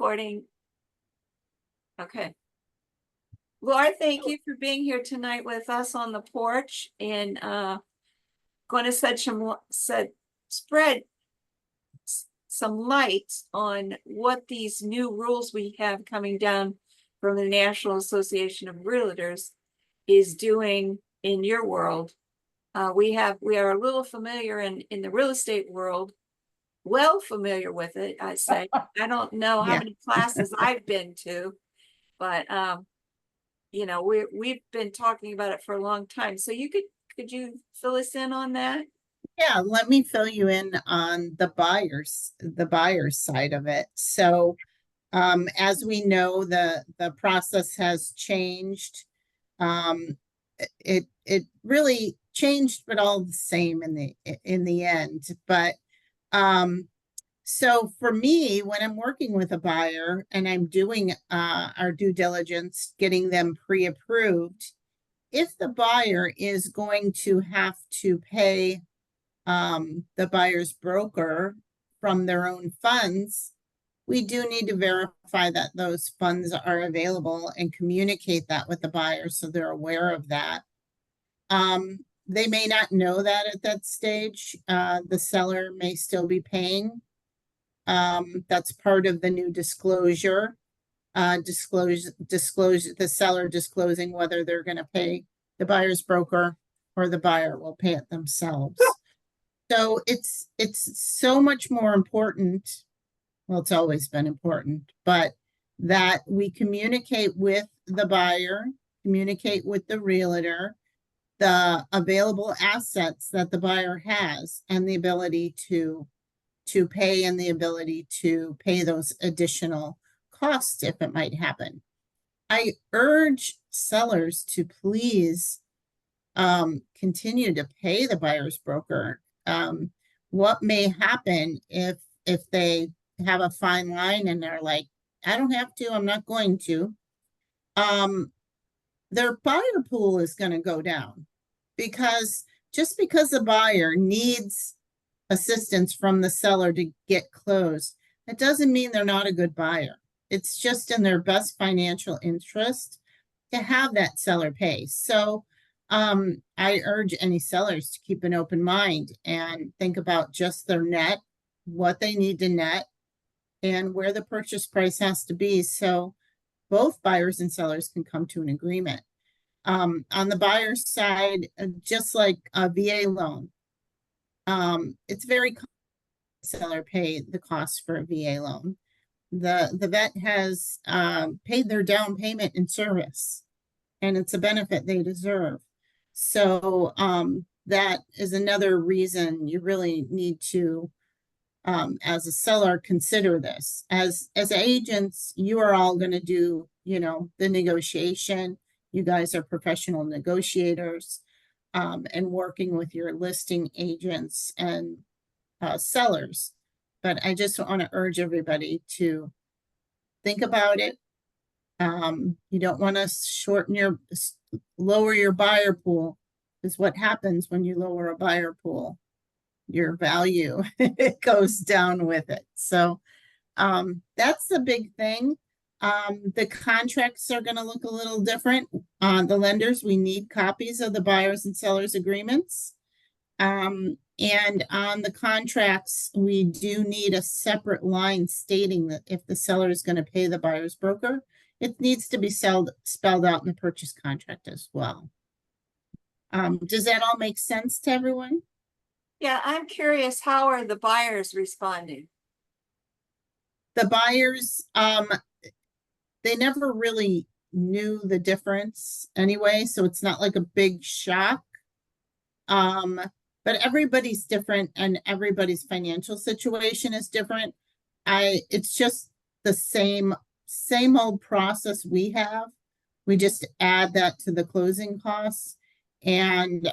recording. Okay. Laura, thank you for being here tonight with us on the porch and going to spread some light on what these new rules we have coming down from the National Association of Realtors is doing in your world. We are a little familiar in the real estate world, well familiar with it, I say. I don't know how many classes I've been to, but you know, we've been talking about it for a long time. So could you fill us in on that? Yeah, let me fill you in on the buyers side of it. So as we know, the process has changed. It really changed, but all the same in the end. But so for me, when I'm working with a buyer and I'm doing our due diligence, getting them pre-approved, if the buyer is going to have to pay the buyer's broker from their own funds, we do need to verify that those funds are available and communicate that with the buyer so they're aware of that. They may not know that at that stage. The seller may still be paying. That's part of the new disclosure. The seller disclosing whether they're going to pay the buyer's broker or the buyer will pay it themselves. So it's so much more important. Well, it's always been important, but that we communicate with the buyer, communicate with the realtor, the available assets that the buyer has, and the ability to pay and the ability to pay those additional costs if it might happen. I urge sellers to please continue to pay the buyer's broker. What may happen if they have a fine line and they're like, I don't have to, I'm not going to, their buyer pool is going to go down, because just because the buyer needs assistance from the seller to get closed, that doesn't mean they're not a good buyer. It's just in their best financial interest to have that seller pay. So I urge any sellers to keep an open mind and think about just their net, what they need to net, and where the purchase price has to be, so both buyers and sellers can come to an agreement. On the buyer's side, just like a VA loan, it's very common the seller pay the cost for a VA loan. The vet has paid their down payment in service, and it's a benefit they deserve. So that is another reason you really need to, as a seller, consider this. As agents, you are all going to do, you know, the negotiation. You guys are professional negotiators, and working with your listing agents and sellers. But I just want to urge everybody to think about it. You don't want to lower your buyer pool, because what happens when you lower a buyer pool? Your value it goes down with it. So that's the big thing. The contracts are going to look a little different. The lenders, we need copies of the buyers and sellers agreements. And on the contracts, we do need a separate line stating that if the seller is going to pay the buyer's broker, it needs to be spelled out in the purchase contract as well. Does that all make sense to everyone? Yeah, I'm curious, how are the buyers responding? The buyers, they never really knew the difference anyway, so it's not like a big shock. But everybody's different and everybody's financial situation is different. It's just the same old process we have. We just add that to the closing costs, and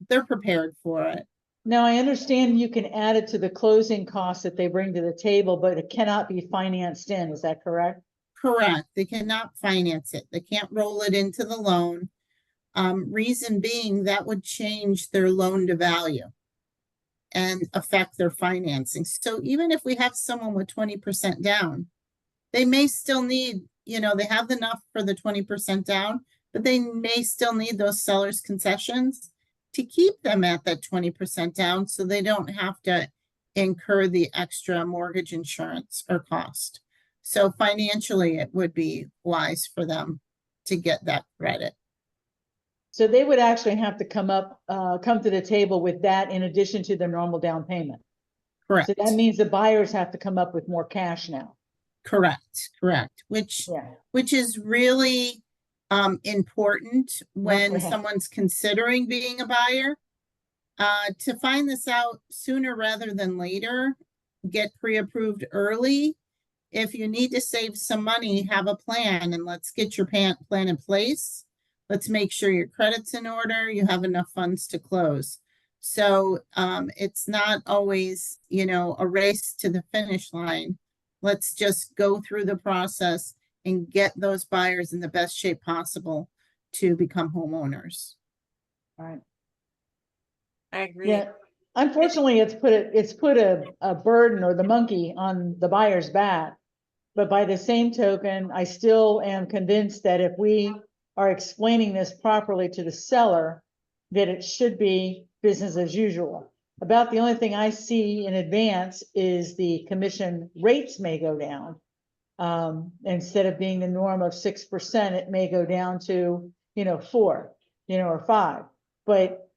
they're prepared for it. Now, I understand you can add it to the closing costs that they bring to the table, but it cannot be financed in. Is that correct? Correct. They cannot finance it. They can't roll it into the loan. Reason being, that would change their loan to value and affect their financing. So even if we have someone with 20% down, they may still need, they have enough for the 20% down, but they may still need those sellers concessions to keep them at that 20% down so they don't have to incur the extra mortgage insurance or cost. So financially, it would be wise for them to get that credit. So they would actually have to come to the table with that in addition to their normal down payment. Correct, So that means the buyers have to come up with more cash now. correct, which Yeah. is really important when Yeah. someone's considering being a buyer. To find this out sooner rather than later, get pre-approved early. If you need to save some money, have a plan, and let's get your plan in place. Let's make sure your credit's in order, you have enough funds to close. So it's not always, a race to the finish line. Let's just go through the process and get those buyers in the best shape possible to become homeowners. All right. I agree. Yeah. Unfortunately, it's put a burden or the monkey on the buyer's back. But by the same token, I still am convinced that if we are explaining this properly to the seller, that it should be business as usual. About the only thing I see in advance is the commission rates may go down. Instead of being the norm of 6%, it may go down to, 4, or 5. But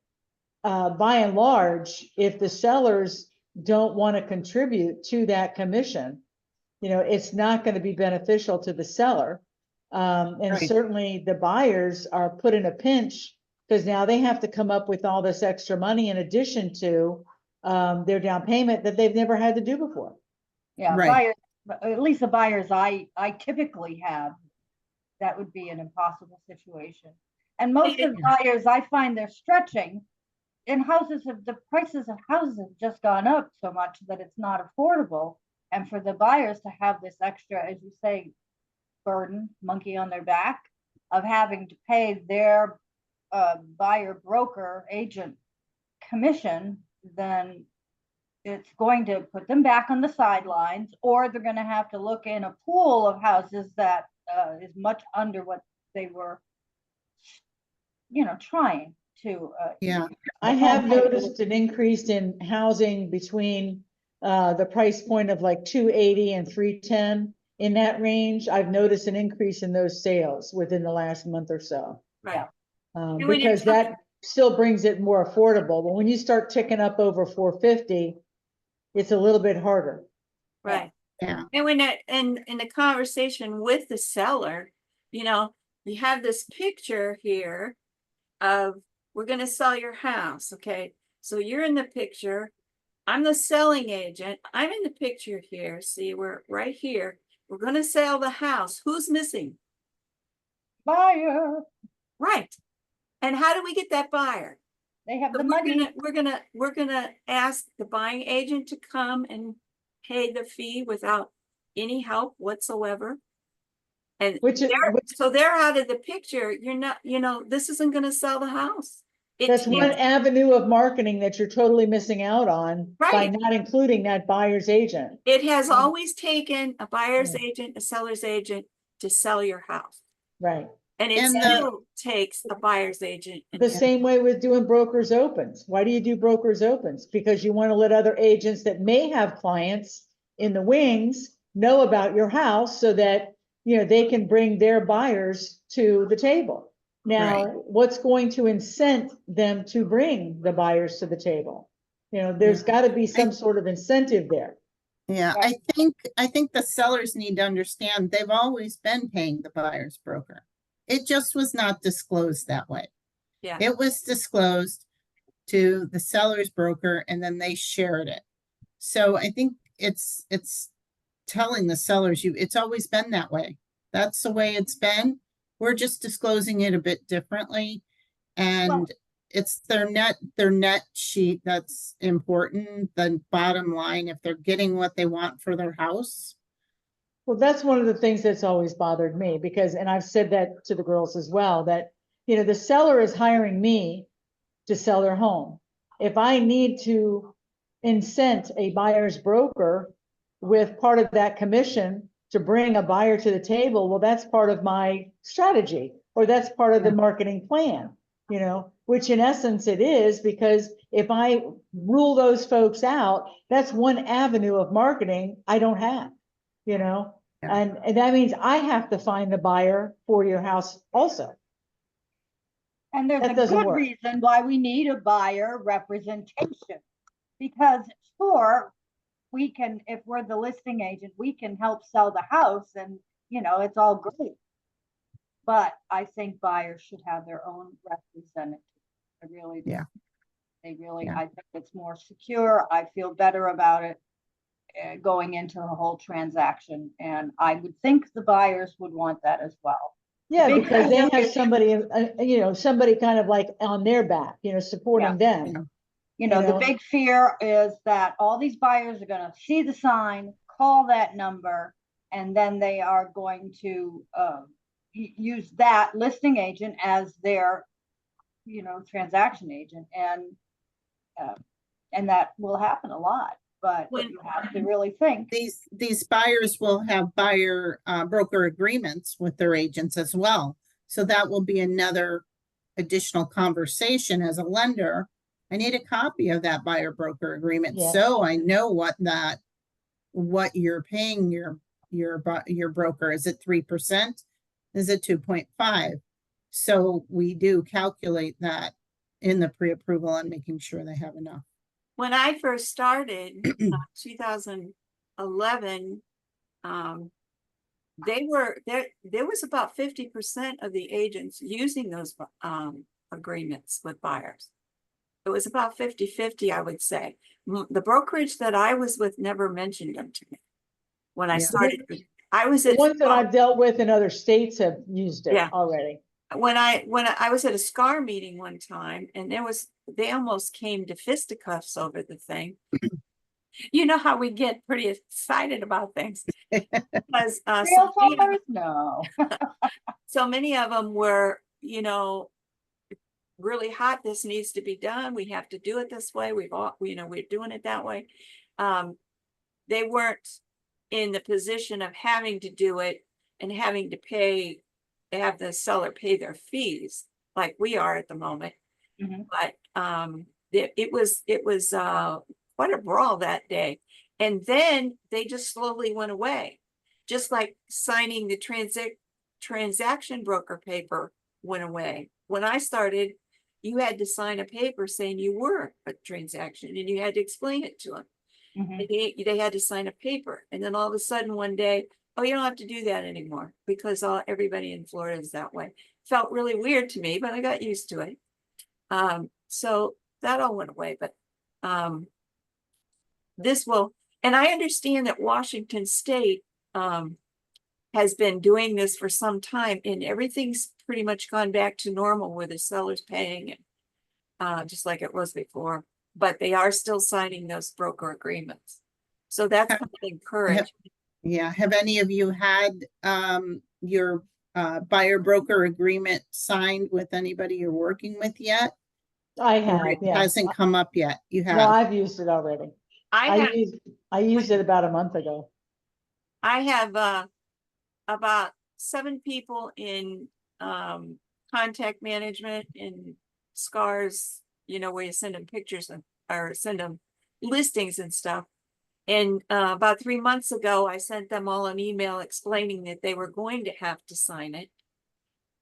by and large, if the sellers don't want to contribute to that commission, it's not going to be beneficial to the seller. And Right. certainly the buyers are put in a pinch because now they have to come up with all this extra money in addition to their down payment that they've never had to do before. Yeah, Right. buyers, at least the buyers I typically have, that would be an impossible situation. And most of the buyers, I find they're stretching in houses. The prices of houses have just gone up so much that it's not affordable. And for the buyers to have this extra, as you say, burden, monkey on their back, of having to pay their buyer broker agent commission, then it's going to put them back on the sidelines, or they're going to have to look in a pool of houses that is much under what they were, trying to. Yeah. I have noticed an increase in housing between the price point of like 280 and 310. In that range, I've noticed an increase in those sales within the last month or so. Right. when you're Because that still brings it more affordable. But when you start ticking up over 450, it's a little bit harder. Right. Yeah. And when in the conversation with the seller, we have this picture here of, we're going to sell your house. Okay. So you're in the picture. I'm the selling agent. I'm in the picture here. See, we're right here. We're going to sell the house. Who's missing? Buyer. Right. And how do we get that buyer? They have So the money. we're gonna ask the buying agent to come and pay the fee without any help whatsoever. And so they're out of the picture. You're not, this isn't gonna sell the house. That's one avenue of marketing that you're totally missing out on by Right. not including that buyer's agent. It has always taken a buyer's Yeah. agent, a seller's agent to sell your house. Right. And it still takes a buyer's agent. The same way with doing brokers opens. Why do you do brokers opens? Because you want to let other agents that may have clients in the wings know about your house so that, they can bring their buyers to the table. Now, Right. what's going to incent them to bring the buyers to the table? There's got to be some sort of incentive there. Yeah, I think the sellers need to understand they've always been paying the buyer's broker. It just was not disclosed that way. Yeah. It was disclosed to the seller's broker and then they shared it. So I think it's telling the sellers, it's always been that way. That's the way it's been. We're just disclosing it a bit differently. And it's their net sheet that's important. The bottom line, if they're getting what they want for their house. Well, that's one of the things that's always bothered me because, and I've said that to the girls as well, that, the seller is hiring me to sell their home. If I need to incent a buyer's broker with part of that commission to bring a buyer to the table, well, that's part of my strategy, or that's part of the marketing plan, you know, which in essence it is, because if I rule those folks out, that's one avenue of marketing I don't have, you know? Yeah. And that means I have to find the buyer for your house also. And there's That a doesn't good work. reason why we need a buyer representation. Because sure, we can, if we're the listing agent, we can help sell the house and, you know, it's all great. But I think buyers should have their own representative. I really do. Yeah. They really, Yeah. I think it's more secure. I feel better about it going into the whole transaction. And I would think the buyers would want that as well. Yeah, Big because they fear have is- somebody, you know, somebody kind of like on their back, you know, supporting them. You know, You the know? big fear is that all these buyers are gonna see the sign, call that number, and then they are going to use that listing agent as their, you know, transaction agent, and that will happen a lot. But When- you have to really think. These buyers will have buyer broker agreements with their agents as well. So that will be another additional conversation as a lender. I need a copy of that buyer broker agreement, Yeah. so I know what you're paying your broker. Is it 3%? Is it 2.5? So we do calculate that in the pre-approval and making sure they have enough. When I first started, 2011, there was about 50% of the agents using those agreements with buyers. It was about 50-50, I would say. The brokerage that I was with never mentioned them to me. When I Yeah. started, I was The at, ones that I've dealt with in other states have used it Yeah. already. when I was at a SCAR meeting one time, and they almost came to fisticuffs over the thing. You know how we get pretty excited about things. Because Realtors? No. so many of them were, you know, really hot. This needs to be done. We have to do it this way. We're doing it that way. They weren't in the position of having to do it and having to have the seller pay their fees like we are at the moment. Mhm. But it was quite a brawl that day. And then they just slowly went away. Just like signing the transaction broker paper went away. When I started, you had to sign a paper saying you were a transaction and you had to explain it to them. Mhm. They had to sign a paper. And then all of a sudden one day, oh, you don't have to do that anymore because everybody in Florida is that way. Felt really weird to me, but I got used to it. So that all went away, but and I understand that Washington State has been doing this for some time, and everything's pretty much gone back to normal where the seller's paying it, just like it was before, but they are still signing those broker agreements. So that's kind of encouraged. Yeah, have any of you had your buyer broker agreement signed with anybody you're working with yet? I Or have, it yeah. hasn't come up yet? You No, have? I've used it already. I used it about a month ago. I have about 7 people in contact management and SCARs, you know, where you send them pictures or send them listings and stuff. And about 3 months ago, I sent them all an email explaining that they were going to have to sign it.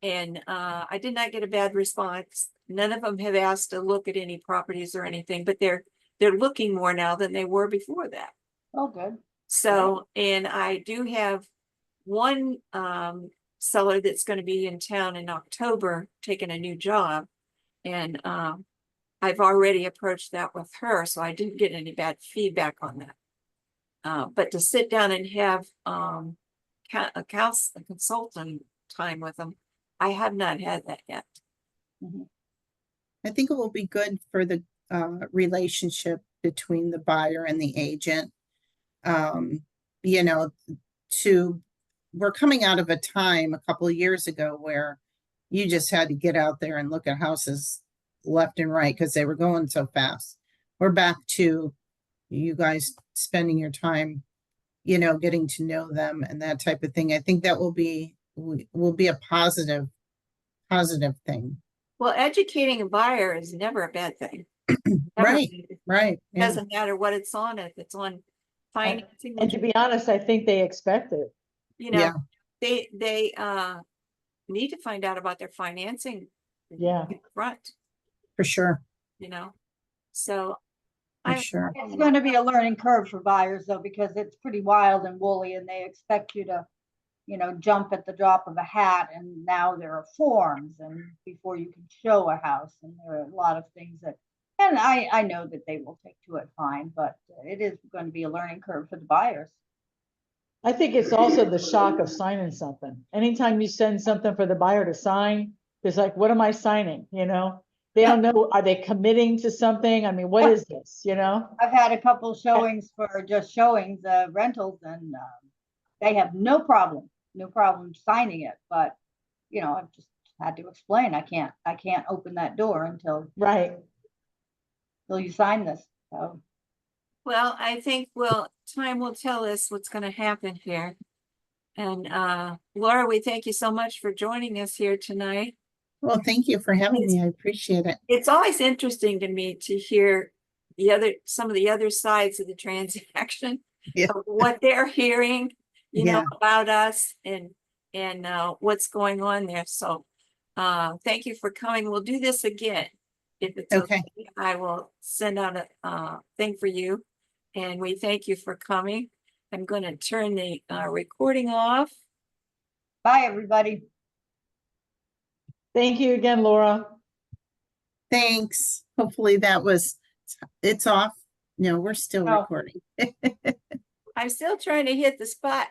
And I did not get a bad response. None of them have asked to look at any properties or anything, but they're looking more now than they were before that. Oh, good. So, and I do have one seller that's going to be in town in October taking a new job. And I've already approached that with her, so I didn't get any bad feedback on that. But to sit down and have a consultant time with them, I have not had that yet. I think it will be good for the relationship between the buyer and the agent. You know, we're coming out of a time a couple of years ago where you just had to get out there and look at houses left and right because they were going so fast. We're back to you guys spending your time getting to know them and that type of thing. I think that will be a positive thing. Well, educating a buyer is never a bad thing. Never. Right, It right. Yeah. doesn't matter what it's on, if it's on financing, And to be honest, I think they expect it. you Yeah. know, they need to find out about their financing. Yeah. Front, For sure, so. for I'm- sure. It's going to be a learning curve for buyers though, because it's pretty wild and woolly and they expect you to, jump at the drop of a hat. And now there are forms and before you can show a house, and there are a lot of things that, and I know that they will take to it fine, but it is going to be a learning curve for the buyers. I think it's also the shock of signing something. Anytime you send something for the buyer to sign, it's like, what am I signing? They don't know, are they committing to something? I mean, what is this, I've had a couple showings for just showings, rentals, and they have no problem signing it. But I've just had to explain, I can't open that door until Right. you sign this. So Well, I think, time will tell us what's gonna happen here. And Laura, we thank you so much for joining us here tonight. Well, thank you for having me. I appreciate it. It's always interesting to me to hear some of the other sides of the transaction. Yeah. Of what they're hearing, Yeah. about us and what's going on there. So thank you for coming. We'll do this again. If it's Okay. okay, I will send out a thing for you. And we thank you for coming. I'm gonna turn the recording off. bye, everybody. Thank you again, Laura. Thanks. Hopefully it's off. No, we're still Oh. recording. I'm still trying to hit the spot